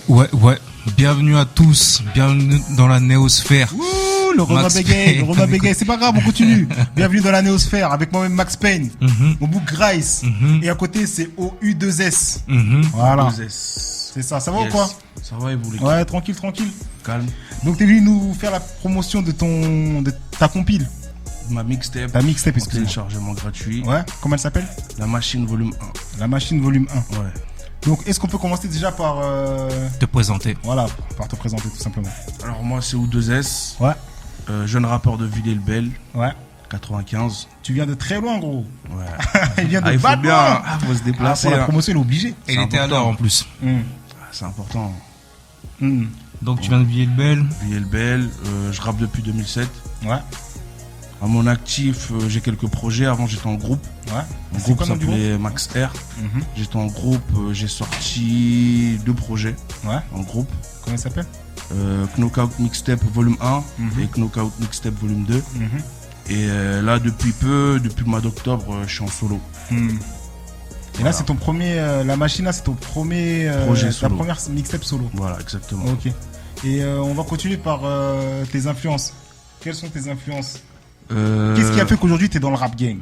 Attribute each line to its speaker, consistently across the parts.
Speaker 1: Ouais. Bienvenue à tous. Bienvenue dans la néosphère.
Speaker 2: Ouh, le Romain Bégaye. C'est pas grave, on continue. Bienvenue dans la néosphère avec moi-même Max Payne, mon bouc Grice. Et à côté, c'est OU2S. Voilà. C'est ça. Ça va ou quoi?
Speaker 3: Ça va et vous les gars?
Speaker 2: Ouais, tranquille.
Speaker 3: Calme.
Speaker 2: Donc t'es venu nous faire la promotion de ta compile.
Speaker 3: Ma mixtape.
Speaker 2: Ta mixtape,
Speaker 3: en
Speaker 2: excuse-moi.
Speaker 3: téléchargement gratuit.
Speaker 2: Ouais, comment elle s'appelle?
Speaker 3: La Machine volume 1.
Speaker 2: La Machine volume 1.
Speaker 3: Ouais.
Speaker 2: Donc est-ce qu'on peut commencer déjà par
Speaker 1: Te présenter.
Speaker 2: Voilà, par te présenter tout simplement.
Speaker 3: Alors moi c'est OU2S.
Speaker 2: Ouais.
Speaker 3: Jeune rappeur de Villers-le-Bel.
Speaker 2: Ouais.
Speaker 3: 95.
Speaker 2: Tu viens de très loin, gros.
Speaker 3: Ouais.
Speaker 2: Il vient de
Speaker 3: il faut
Speaker 2: Batman.
Speaker 3: bien. Faut se déplacer.
Speaker 2: Pour la promotion, il est obligé.
Speaker 1: Et il était à l'heure en plus.
Speaker 3: C'est important.
Speaker 1: Donc tu viens de Villers-le-Bel.
Speaker 3: Villers-le-Bel. Je rappe depuis 2007.
Speaker 2: Ouais.
Speaker 3: À mon actif, j'ai quelques projets. Avant, j'étais en groupe.
Speaker 2: Ouais.
Speaker 3: Mon
Speaker 2: C'est
Speaker 3: groupe
Speaker 2: quoi le nom du
Speaker 3: s'appelait Max R. J'étais en groupe. J'ai sorti 2 projets
Speaker 2: Ouais.
Speaker 3: en groupe.
Speaker 2: Comment il s'appelle?
Speaker 3: Knockout Mixtape volume 1 et Knockout Mixtape volume 2. Et là, depuis le mois d'octobre, je suis en solo.
Speaker 2: Et là, c'est ton premier. La machine, là, c'est ton premier.
Speaker 3: Projet
Speaker 2: ta
Speaker 3: solo.
Speaker 2: première mixtape solo.
Speaker 3: Voilà, exactement.
Speaker 2: Ok. Et on va continuer par tes influences. Quelles sont tes influences? Qu'est-ce qui a fait qu'aujourd'hui tu es dans le rap game?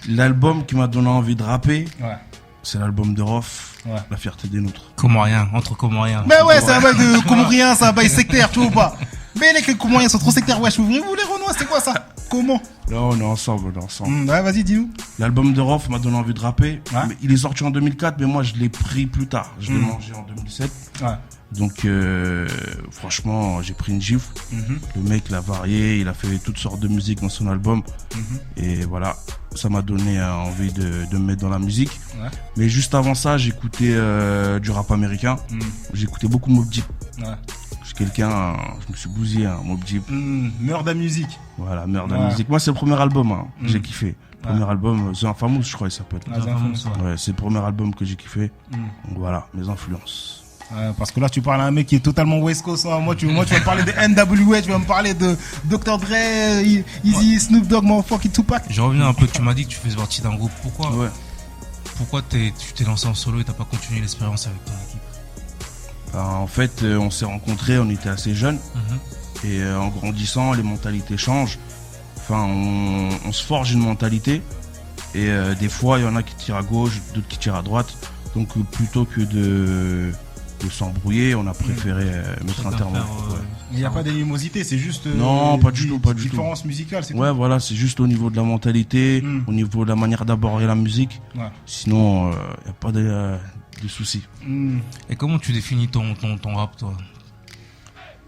Speaker 3: L'album qui m'a donné envie de rapper,
Speaker 2: Ouais.
Speaker 3: c'est l'album de Rof,
Speaker 2: Ouais.
Speaker 3: La fierté des nôtres.
Speaker 1: Comorien, entre Comoriens.
Speaker 2: Mais ouais, c'est un bail de Comorien, c'est un bail sectaire, tu vois ou pas? Mais les Comoriens sont trop sectaires, wesh, ouvrez-vous les Renois, c'est quoi ça? Comment?
Speaker 3: Là, on est ensemble,
Speaker 2: Ouais, vas-y, dis-nous.
Speaker 3: L'album de Rof m'a donné envie de rapper.
Speaker 2: Ouais.
Speaker 3: Mais il est sorti en 2004, mais moi, je l'ai pris plus tard. Je l'ai mangé en 2007.
Speaker 2: Ouais.
Speaker 3: Donc, franchement, j'ai pris une gifle. Le mec l'a varié, il a fait toutes sortes de musique dans son album. Et voilà, ça m'a donné envie de me mettre dans la musique.
Speaker 2: Ouais.
Speaker 3: Mais juste avant ça, j'écoutais du rap américain. J'écoutais beaucoup Mobb Deep.
Speaker 2: Ouais.
Speaker 3: Je suis quelqu'un, je me suis bousillé, Mobb Deep.
Speaker 2: Meurt de musique.
Speaker 3: Voilà, merde de
Speaker 2: Ouais.
Speaker 3: la musique. Moi, c'est le premier album, j'ai kiffé. Premier album, The Infamous, je crois, il s'appelle.
Speaker 2: Ah, c'est infamous, ouais.
Speaker 3: Ouais, c'est le premier album que j'ai kiffé. Donc voilà, mes influences.
Speaker 2: Parce que là, tu parles à un mec qui est totalement West Coast. Hein. Moi, tu vas me parler de NWA, tu vas me parler de Dr. Dre, Easy, Snoop Dogg, motherfucking Tupac.
Speaker 1: Je reviens un peu, tu m'as dit que tu faisais partie d'un groupe. Pourquoi tu t'es lancé en solo et t'as pas continué l'expérience avec ton équipe?
Speaker 3: En fait, on s'est rencontrés, on était assez jeunes. Et en grandissant, les mentalités changent. Enfin, on se forge une mentalité. Et des fois, il y en a qui tirent à gauche, d'autres qui tirent à droite. Donc, plutôt que de s'embrouiller, on a préféré mettre un terme.
Speaker 2: Il n'y a pas d'animosité, c'est juste.
Speaker 3: Non, pas du tout.
Speaker 2: Différence musicale, c'est
Speaker 3: Ouais,
Speaker 2: tout.
Speaker 3: voilà, c'est juste au niveau de la mentalité, au niveau de la manière d'aborder la musique.
Speaker 2: Ouais.
Speaker 3: Sinon, il n'y a pas de soucis.
Speaker 1: Et comment tu définis ton rap, toi?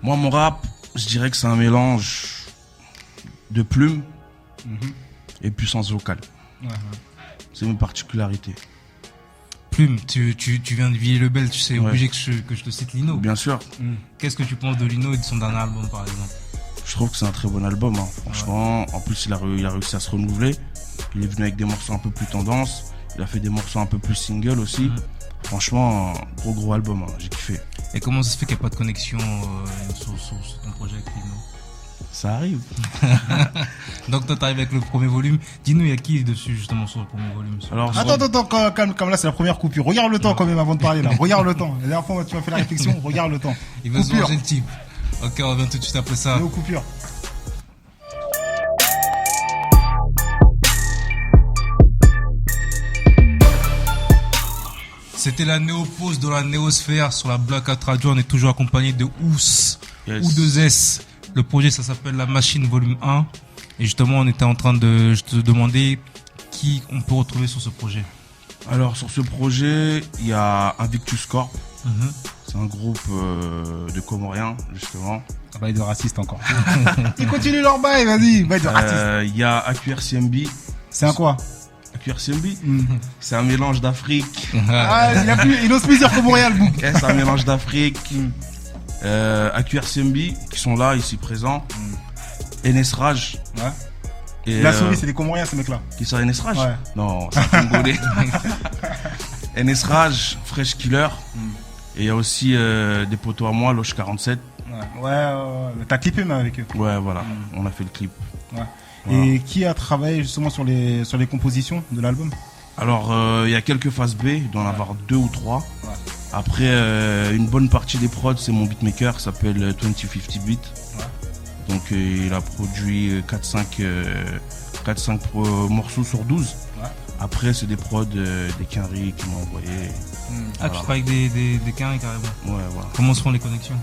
Speaker 3: Moi, mon rap, je dirais que c'est un mélange de plumes et puissance vocale. C'est mes particularités.
Speaker 1: Plume, tu viens de Villers-le-Bel, tu sais,
Speaker 3: Ouais.
Speaker 1: obligé que je te cite Lino.
Speaker 3: Bien sûr,
Speaker 1: Qu'est-ce que tu penses de Lino et de son dernier album, par exemple?
Speaker 3: je trouve que c'est un très bon album, franchement. En plus, il a réussi à se renouveler. Il est venu avec des morceaux un peu plus tendance. Il a fait des morceaux un peu plus single aussi. Franchement, gros album, j'ai kiffé.
Speaker 1: Et comment ça se fait qu'il n'y a pas de connexion sur ton projet avec Lino?
Speaker 3: Ça arrive.
Speaker 1: Donc toi t'arrives avec le premier volume. Dis-nous, il y a qui dessus justement sur le premier volume?
Speaker 3: Alors,
Speaker 2: Attends, calme, là, c'est la première coupure. Regarde le temps quand même avant de parler, là. Regarde le temps. La dernière fois, tu m'as fait la réflexion, regarde le temps.
Speaker 1: Il va se
Speaker 2: Coupure.
Speaker 1: manger le type. Ok, on revient tout de suite après ça.
Speaker 2: Nos coupures.
Speaker 1: C'était la néopause dans la néosphère sur la Black Hat Radio. On est toujours accompagné de Ous,
Speaker 3: Yes.
Speaker 1: OU2S. Le projet, ça s'appelle La Machine Volume 1. Et justement, on était en train de te demander qui on peut retrouver sur ce projet.
Speaker 3: Alors, sur ce projet, il y a Invictus Corp. C'est un groupe de Comoriens, justement.
Speaker 2: Bail de raciste encore. Ils continuent leur bail, vas-y. Bail de raciste.
Speaker 3: Il y a AQRCMB.
Speaker 2: C'est un quoi?
Speaker 3: AQRCMB, c'est un mélange d'Afrique.
Speaker 2: Ah, il ose plus dire que Montréal, bouc.
Speaker 3: C'est un mélange d'Afrique. AQRCMB, qui sont là, ici présents. NS Raj.
Speaker 2: Ouais.
Speaker 3: Et,
Speaker 2: La souris, c'est des Comoriens, ces mecs-là.
Speaker 3: Qui sont NS Raj?
Speaker 2: Ouais.
Speaker 3: Non, c'est un Congolais. NS Raj, Fresh Killer. Et il y a aussi des potos à moi, Loche 47.
Speaker 2: Ouais. T'as clippé même avec eux.
Speaker 3: Ouais, voilà, on a fait le clip.
Speaker 2: Ouais.
Speaker 3: Voilà.
Speaker 2: Et qui a travaillé justement sur les compositions de l'album?
Speaker 3: Alors, il y a quelques phases B, il doit en avoir 2 ou 3.
Speaker 2: Ouais.
Speaker 3: Après, une bonne partie des prods, c'est mon beatmaker qui s'appelle 2050 Beat. Ouais. Donc, il a produit 4-5 morceaux sur 12. Ouais. Après, c'est des prods des Quinry qui m'ont envoyé.
Speaker 1: Ah, voilà. Tu travailles avec des Quinry carrément.
Speaker 3: Ouais, voilà.
Speaker 1: Comment se font les connexions?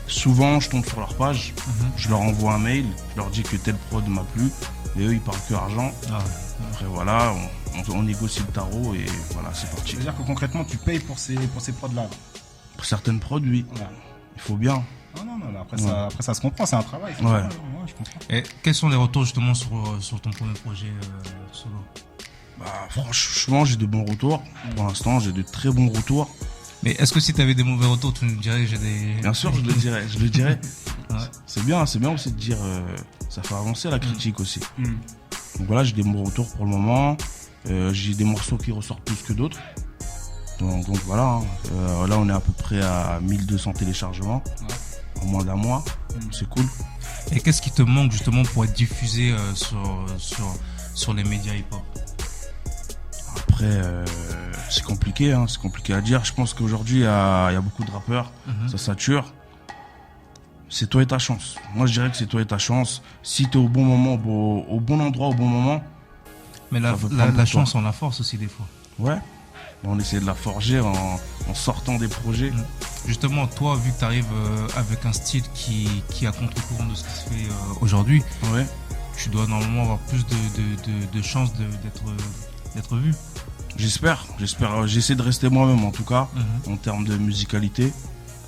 Speaker 3: Souvent, je tombe sur leur page, je leur envoie un mail, je leur dis que tel prod m'a plu, et eux, ils parlent que argent. Ah, ouais. Après, voilà, on négocie le tarot et voilà, c'est parti.
Speaker 2: Ça veut dire que concrètement, tu payes pour ces prods-là?
Speaker 3: Pour certaines prods, oui. Ouais. Il faut bien.
Speaker 2: Non, après, ouais. Après ça se comprend, c'est un travail.
Speaker 3: Ouais.
Speaker 2: Je comprends.
Speaker 1: Et quels sont les retours justement sur ton premier projet solo?
Speaker 3: Franchement, j'ai de bons retours. Pour l'instant, j'ai de très bons retours.
Speaker 1: Mais est-ce que si tu avais des mauvais retours, tu nous dirais que j'ai des...
Speaker 3: Bien sûr, je le dirais. Ouais. C'est bien aussi de dire, ça fait avancer la critique aussi. Donc voilà, j'ai des bons retours pour le moment. J'ai des morceaux qui ressortent plus que d'autres. Donc voilà, là on est à peu près à 1200 téléchargements en moins d'un mois. C'est cool.
Speaker 1: Et qu'est-ce qui te manque justement pour être diffusé sur les médias hip-hop?
Speaker 3: Après, c'est compliqué à dire. Je pense qu'aujourd'hui, il y a beaucoup de rappeurs, ça sature. C'est toi et ta chance. Moi, je dirais que c'est toi et ta chance. Si t'es au bon moment, au bon endroit, au bon moment.
Speaker 1: Mais la chance, on la force aussi des fois.
Speaker 3: Ouais. On essaie de la forger en sortant des projets.
Speaker 1: Justement, toi, vu que tu arrives avec un style qui est à contre-courant de ce qui se fait aujourd'hui,
Speaker 3: ouais.
Speaker 1: Tu dois normalement avoir plus de chances d'être vu.
Speaker 3: J'espère. J'essaie de rester moi-même en tout cas, en termes de musicalité.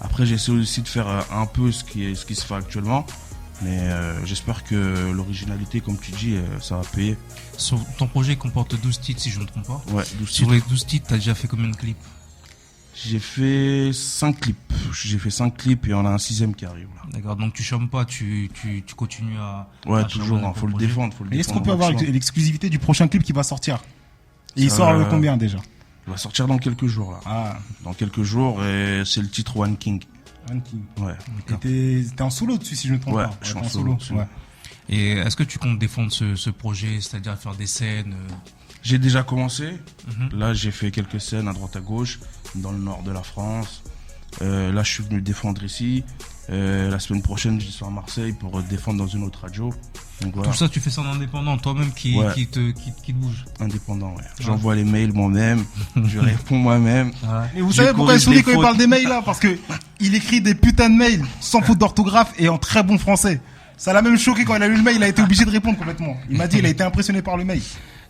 Speaker 3: Après, j'essaie aussi de faire un peu ce qui se fait actuellement. Mais j'espère que l'originalité, comme tu dis, ça va payer.
Speaker 1: Sur ton projet comporte 12 titres, si je ne me trompe pas.
Speaker 3: Ouais, 12
Speaker 1: Sur les 12 titres, tu as déjà fait combien de clips?
Speaker 3: J'ai fait 5 clips. J'ai fait 5 clips et on a un 6e qui arrive. Là.
Speaker 1: D'accord, donc tu chômes pas, tu continues à...
Speaker 3: Ouais, toujours, faut le défendre.
Speaker 2: Et est-ce qu'on peut avoir l'exclusivité du prochain clip qui va sortir? Et il sort combien déjà?
Speaker 3: Il va sortir dans quelques jours là.
Speaker 2: Ah.
Speaker 3: Dans quelques jours et c'est le titre One King.
Speaker 2: One King.
Speaker 3: Ouais.
Speaker 2: Et t'es en solo dessus si je ne me trompe pas.
Speaker 3: Ouais, je suis en solo.
Speaker 2: Ouais.
Speaker 1: Et est-ce que tu comptes défendre ce projet, c'est-à-dire faire des scènes
Speaker 3: J'ai déjà commencé. Là, j'ai fait quelques scènes à droite à gauche, dans le nord de la France. Là, je suis venu le défendre ici. La semaine prochaine, je serai à Marseille pour défendre dans une autre radio. Donc, voilà.
Speaker 1: Tout ça, tu fais ça en indépendant, toi-même qui te bouge.
Speaker 3: Indépendant, ouais. J'envoie les mails moi-même, je réponds moi-même.
Speaker 2: Et vous savez pourquoi il sourit quand il parle des mails là? Parce que il écrit des putains de mails sans faute d'orthographe et en très bon français. Ça l'a même choqué quand il a lu le mail, il a été obligé de répondre complètement. Il m'a dit, il a été impressionné par le mail.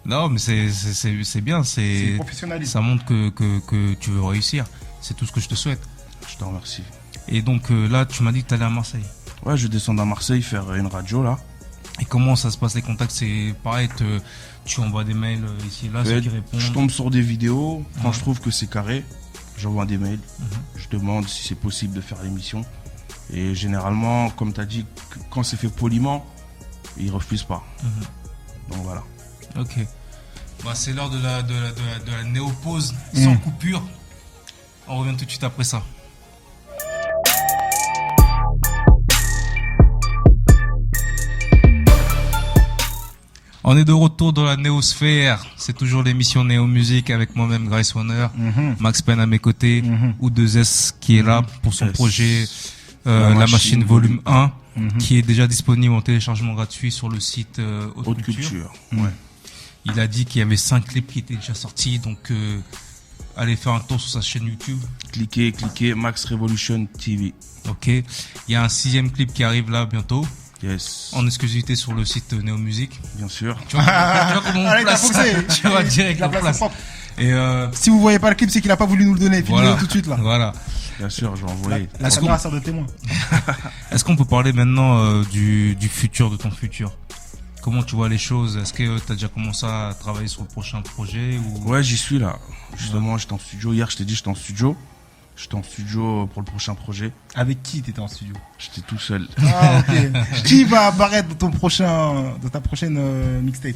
Speaker 1: Non, mais c'est bien, c'est
Speaker 2: professionnalisme.
Speaker 1: Ça montre que tu veux réussir. C'est tout ce que je te souhaite.
Speaker 3: Je te remercie.
Speaker 1: Et donc là, tu m'as dit que tu allais à Marseille.
Speaker 3: Ouais, je descends à Marseille faire une radio là.
Speaker 1: Et comment ça se passe les contacts? C'est pareil, tu envoies des mails ici et là, ceux qui répondent.
Speaker 3: Je tombe sur des vidéos, quand je trouve que c'est carré, j'envoie des mails, je demande si c'est possible de faire l'émission. Et généralement, comme tu as dit, quand c'est fait poliment, ils refusent pas. Donc voilà.
Speaker 1: Ok. Bah, c'est l'heure de la néo-pause sans coupure. On revient tout de suite après ça. On est de retour dans la néosphère. C'est toujours l'émission Néo Musique avec moi-même Grace Warner, Max Pen à mes côtés, ou 2S qui est là pour son projet La Machine Volume 1, qui est déjà disponible en téléchargement gratuit sur le site Haute Culture.
Speaker 3: Ouais.
Speaker 1: Il a dit qu'il y avait 5 clips qui étaient déjà sortis, donc allez faire un tour sur sa chaîne YouTube.
Speaker 3: Cliquez, Max Revolution TV.
Speaker 1: Ok. Il y a un 6e clip qui arrive là bientôt.
Speaker 3: Yes.
Speaker 1: En exclusivité sur le site Néo Musique.
Speaker 3: Bien sûr.
Speaker 1: Tu vois comment on place. Tu vois direct la place.
Speaker 2: Et si vous voyez pas le clip, c'est qu'il a pas voulu nous le donner. Filmez-le tout de suite là.
Speaker 1: Voilà.
Speaker 3: Bien sûr, je vais envoyer.
Speaker 2: La caméra sert de témoin.
Speaker 1: Est-ce qu'on peut parler maintenant du futur, de ton futur? Comment tu vois les choses? Est-ce que tu as déjà commencé à travailler sur le prochain projet ou...
Speaker 3: Ouais, j'y suis là. Justement, j'étais en studio. Hier, je t'ai dit, j'étais en studio. J'étais en studio pour le prochain projet.
Speaker 2: Avec qui t'étais en studio?
Speaker 3: J'étais tout seul.
Speaker 2: Ah, ok. Qui va apparaître dans ta prochaine mixtape?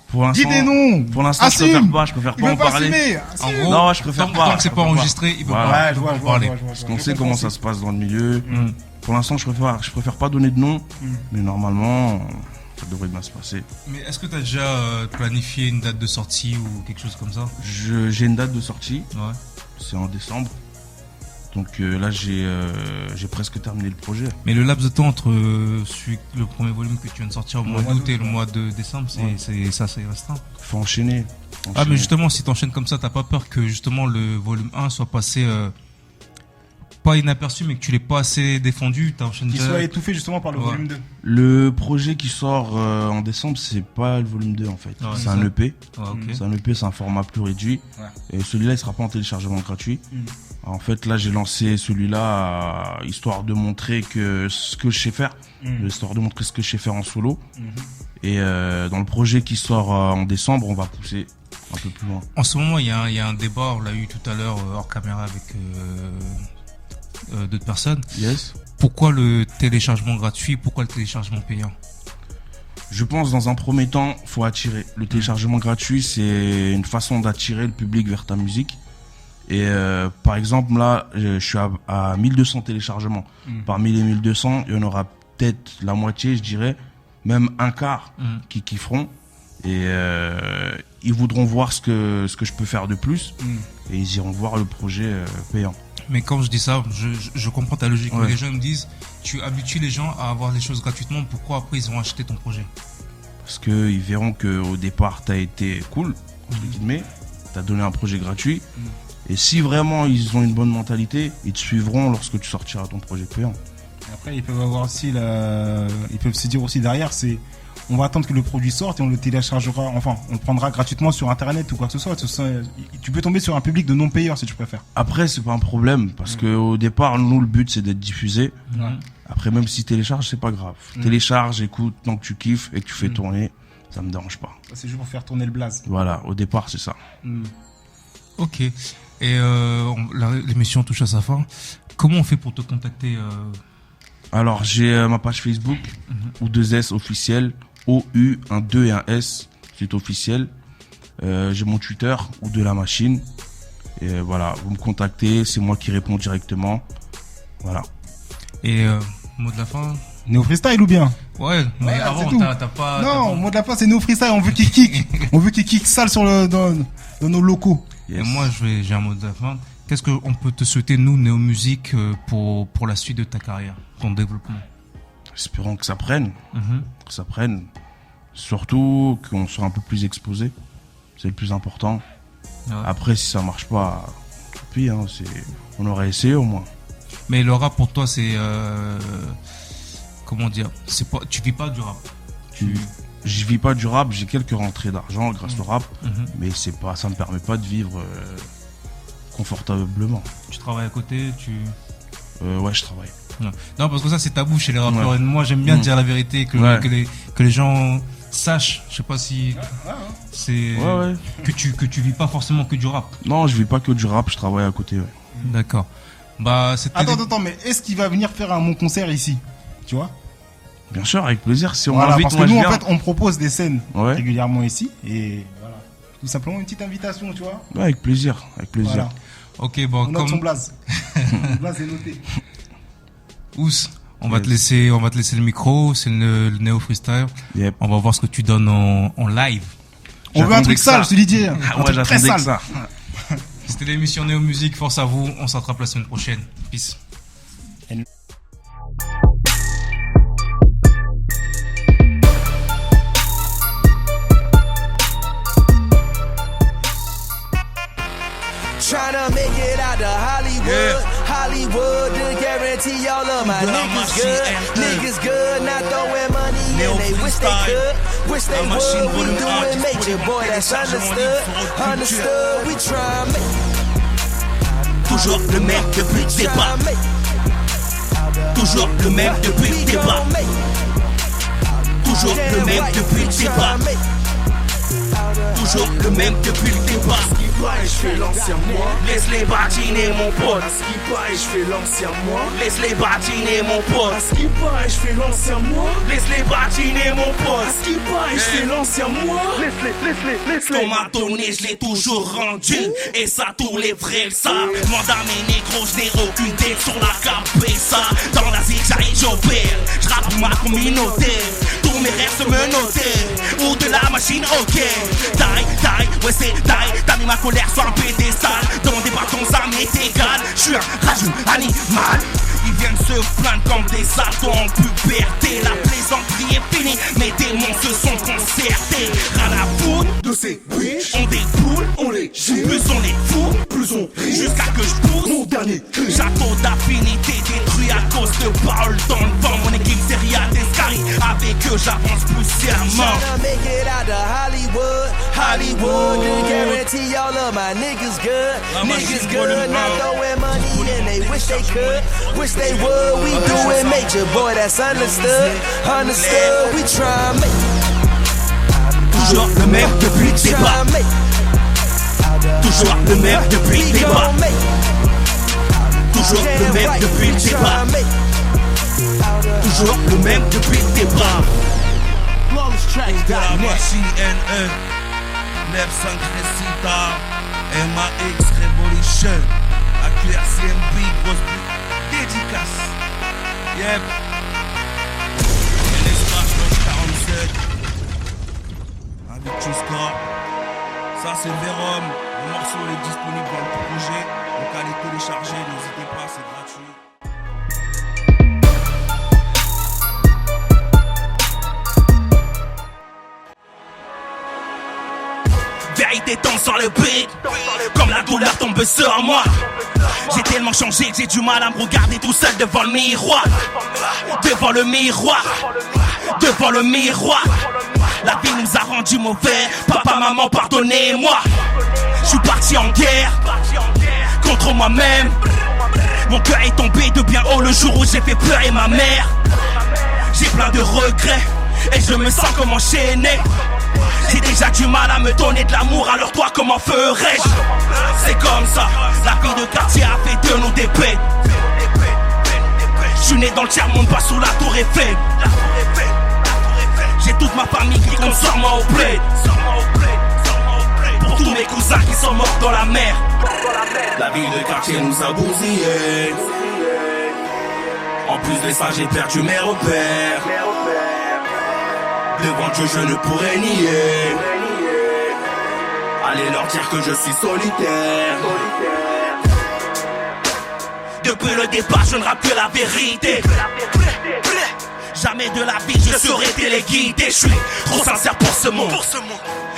Speaker 3: Pour l'instant,
Speaker 2: dis des noms.
Speaker 3: Pour l'instant, je préfère pas en parler.
Speaker 1: En gros,
Speaker 3: non, je préfère pas.
Speaker 1: Tant que c'est pas enregistré, il peut
Speaker 3: pas
Speaker 2: parler.
Speaker 3: Parce qu'on sait comment ça se passe dans le milieu. Pour l'instant, je préfère pas donner de nom. Mais normalement, ça devrait bien se passer.
Speaker 1: Mais est-ce que tu as déjà planifié une date de sortie ou quelque chose comme ça?
Speaker 3: J'ai une date de sortie,
Speaker 1: Ouais.
Speaker 3: c'est en décembre. Donc là, j'ai presque terminé le projet.
Speaker 1: Mais le laps de temps entre le premier volume que tu viens de sortir au mois d'août et le mois de décembre, c'est restreint.
Speaker 3: Faut enchaîner.
Speaker 1: Ah, mais justement, si t'enchaînes comme ça, t'as pas peur que justement le volume 1 soit passé pas inaperçu, mais que tu l'aies pas assez défendu, t'enchaînes
Speaker 2: Qu'il soit étouffé justement par le volume 2.
Speaker 3: Le projet qui sort en décembre, c'est pas le volume 2 en fait.
Speaker 1: Ouais,
Speaker 3: c'est un EP.
Speaker 1: Ouais, ok.
Speaker 3: C'est un EP, c'est un format plus réduit.
Speaker 2: Ouais.
Speaker 3: Et celui-là, il sera pas en téléchargement gratuit. En fait, là, j'ai lancé celui-là histoire de montrer ce que je sais faire. Histoire de montrer ce que je sais faire en solo. Et dans le projet qui sort en décembre, on va pousser un peu plus loin.
Speaker 1: En ce moment, il y a un débat, on l'a eu tout à l'heure hors caméra avec d'autres personnes.
Speaker 3: Yes.
Speaker 1: Pourquoi le téléchargement gratuit? Pourquoi le téléchargement payant?
Speaker 3: Je pense dans un premier temps, faut attirer. Le téléchargement gratuit, c'est une façon d'attirer le public vers ta musique. Et par exemple, là, je suis à 1200 téléchargements. Parmi les 1200, il y en aura peut-être la moitié, je dirais, même un quart qui kifferont. Et ils voudront voir ce que je peux faire de plus. Et ils iront voir le projet payant.
Speaker 1: Mais quand je dis ça, je comprends ta logique.
Speaker 3: Ouais.
Speaker 1: Mais les gens me disent, tu habitues les gens à avoir les choses gratuitement, pourquoi après ils vont acheter ton projet?
Speaker 3: Parce qu'ils verront qu'au départ, t'as été cool, entre guillemets, t'as donné un projet gratuit. Et si vraiment ils ont une bonne mentalité, ils te suivront lorsque tu sortiras ton projet payant.
Speaker 2: Et après, ils peuvent avoir aussi ils peuvent se dire aussi derrière, on va attendre que le produit sorte et on le téléchargera, enfin, on le prendra gratuitement sur internet ou quoi que ce soit. Tu peux tomber sur un public de non-payeurs si tu préfères.
Speaker 3: Après, c'est pas un problème, parce que au départ, nous, le but, c'est d'être diffusé. Après, même si tu télécharges, c'est pas grave. Télécharge, écoute, tant que tu kiffes et que tu fais tourner, ça me dérange pas.
Speaker 2: C'est juste pour faire tourner le blaze.
Speaker 3: Voilà, au départ, c'est ça.
Speaker 1: Ok. Et l'émission touche à sa fin. Comment on fait pour te contacter
Speaker 3: Alors, j'ai ma page Facebook, O2S officiel, OU, un 2 et un S, c'est officiel. J'ai mon Twitter, ou de la machine. Et voilà, vous me contactez, c'est moi qui réponds directement. Voilà.
Speaker 1: Et mot de la fin?
Speaker 2: Néo freestyle ou bien?
Speaker 1: Ouais, mais
Speaker 2: Ouais,
Speaker 1: avant,
Speaker 2: c'est tout.
Speaker 1: t'as pas...
Speaker 2: Non, mot de la fin, c'est Néo freestyle, on veut qu'il kick. On veut qu'il kick sale dans nos locaux.
Speaker 1: Et moi, j'ai un mot de la fin. Qu'est-ce qu'on peut te souhaiter, nous, Néo Musique, pour la suite de ta carrière, ton développement?
Speaker 3: Espérons que ça prenne. Que ça prenne. Surtout qu'on soit un peu plus exposé. C'est le plus important.
Speaker 1: Ouais.
Speaker 3: Après, si ça marche pas, tant pis, hein, on aurait essayé au moins.
Speaker 1: Mais le rap, pour toi, c'est... comment dire? Tu vis pas du rap.
Speaker 3: Je vis pas du rap, j'ai quelques rentrées d'argent grâce au rap, mais ça me permet pas de vivre confortablement.
Speaker 1: Tu travailles à côté,
Speaker 3: Ouais, je travaille.
Speaker 1: Non, parce que ça, c'est tabou chez les rappeurs. Ouais. Et moi, j'aime bien dire la vérité, que les gens sachent. Je sais pas si c'est que tu vis pas forcément que du rap.
Speaker 3: Non, je vis pas que du rap, je travaille à côté. Ouais.
Speaker 1: D'accord. Bah,
Speaker 2: Attends, mais est-ce qu'il va venir faire mon concert ici? Tu vois?
Speaker 3: Bien sûr, avec plaisir. Si on
Speaker 2: Voilà,
Speaker 3: m'invite,
Speaker 2: parce que
Speaker 3: moi,
Speaker 2: nous,
Speaker 3: je
Speaker 2: en
Speaker 3: viens.
Speaker 2: fait, on propose des scènes
Speaker 3: Ouais.
Speaker 2: régulièrement ici. Et voilà. Tout simplement une petite invitation, tu vois?
Speaker 3: Ouais, avec plaisir, avec plaisir.
Speaker 2: Voilà.
Speaker 1: Ok, bon,
Speaker 2: On note son blaze. Le blaze est noté.
Speaker 1: Ous, on va te laisser le micro, c'est le Néo Freestyle.
Speaker 3: Yep.
Speaker 1: On va voir ce que tu donnes en live.
Speaker 2: On veut un truc sale, je te dis dire.
Speaker 3: Ah ouais, j'attendais que ça.
Speaker 1: C'était l'émission Néo Musique, force à vous, on s'attrape la semaine prochaine. Peace.
Speaker 4: Tryna make it out to Hollywood. Hollywood to guarantee all of my niggas good. Niggas good, not throwing money and they wish they could. Wish they would. We doing major, boy, that's understood. Understood, we try make.
Speaker 5: Toujours le même depuis le départ. Toujours le même depuis le départ. Toujours le même depuis le départ. Toujours le même depuis le départ.
Speaker 4: Ce qui paraît, je fais l'ancien moi.
Speaker 5: Laisse-les batiner mon pote.
Speaker 4: Ce qui paraît, je fais l'ancien moi.
Speaker 5: Laisse-les batiner mon pote.
Speaker 4: Ce qui paraît, je fais l'ancien moi.
Speaker 5: Laisse-les batiner mon pote.
Speaker 4: Ce qui paraît, je fais l'ancien moi.
Speaker 5: Qu'on m'a donné, je l'ai toujours rendu. Et ça, tous les vrais le savent. Mandat mes négros, je n'ai aucune tête sur la cabeza. Dans la zig, j'arrive, j'opère. Je rappe pour ma communauté. Tous pour mes rêves se menotter. Ou de la machine, ok. Die, ouais c'est die. T'as mis ma colère sur un pédestal. Dans des bâtons ça m'est égal. J'suis un rageux animal. Ils viennent se plaindre comme des ados en puberté. La plaisanterie est finie, mes démons se sont concertés. Rien à foutre de ces bitches. On déboule, on les gît. Plus on les fout, plus on rit. Jusqu'à que je pousse mon dernier cri. Château d'affinité détruit à cause de paroles dans le vent. Mon équipe c'est Riyad Escari. Avec eux j'avance puissamment.
Speaker 4: Make it out to Hollywood, Hollywood. Guarantee y'all of my niggas good. Niggas good, not throwing money and they wish they could. Wish they would, we do it major, boy, that's understood. Understood, we try and make.
Speaker 5: Toujours le même depuis le départ. Toujours le même depuis le départ. Toujours le même depuis le départ. Toujours le même depuis le départ.
Speaker 3: De la machine NE 9 Resita MAX Revolution AQRCMB grosse dédicace. Yep. NS 47 avec Chuska. Ça c'est Vérum. Le morceau est disponible dans le projet. Donc allez télécharger, n'hésitez pas, c'est gratuit.
Speaker 5: Vérité tombe sur le beat, comme la douleur tombe sur moi. J'ai tellement changé que j'ai du mal à me regarder tout seul devant le miroir. Devant le miroir, devant le miroir. La vie nous a rendu mauvais, papa, maman, pardonnez-moi. Je suis parti en guerre, contre moi-même. Mon cœur est tombé de bien haut le jour où j'ai fait pleurer ma mère. J'ai plein de regrets, et je me sens comme enchaîné. J'ai déjà du mal à me donner de l'amour, alors toi comment ferais-je? C'est comme ça, la vie de quartier a fait de nous des bêtes. Je suis né dans le tiers-monde, pas sous la tour Eiffel. J'ai toute ma famille qui compte sur moi au bled. Pour tous mes cousins qui sont morts dans la mer. La vie de quartier nous a bousillés. En plus de ça j'ai perdu mes repères. Devant Dieu je ne pourrais nier. Allez leur dire que je suis solitaire. Depuis le départ je ne rappe que la vérité. Jamais de la vie je serai téléguidé. Je suis trop sincère pour ce monde.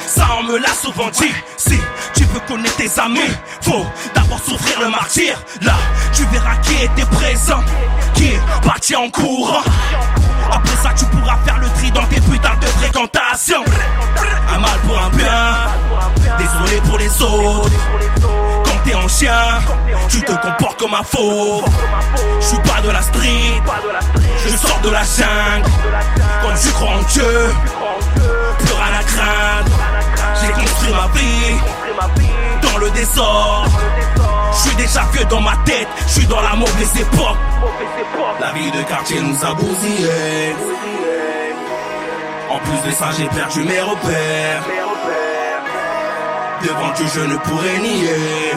Speaker 5: Ça on me l'a souvent dit. Si tu veux connaître tes amis, faut d'abord souffrir le martyr. Là tu verras qui était présent, qui est parti en courant. Après ça tu pourras faire le tri dans tes putains de fréquentations. Un mal pour un bien, désolé pour les autres. Quand t'es en chien, tu te comportes comme un faux. Je suis pas de la street, je sors de la jungle. Quand tu crois en Dieu, plus rien à craindre. J'ai construit ma vie dans le désordre. Je suis déjà vieux dans ma tête, je suis dans la mauvaise époque. La vie de quartier nous a bousillés. En plus de ça j'ai perdu mes repères. Devant Dieu je ne pourrais nier.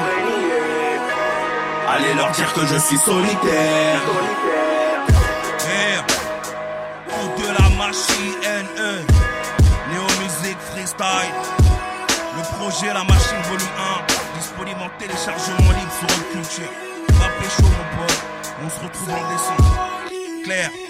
Speaker 5: Allez leur dire que je suis solitaire.
Speaker 3: Coup de la machine NE Néo Music Freestyle. Le projet La Machine Volume 1 disponible en téléchargement libre sur Hot Culture. Pas pécho mon pote, on se retrouve en décembre. Claire.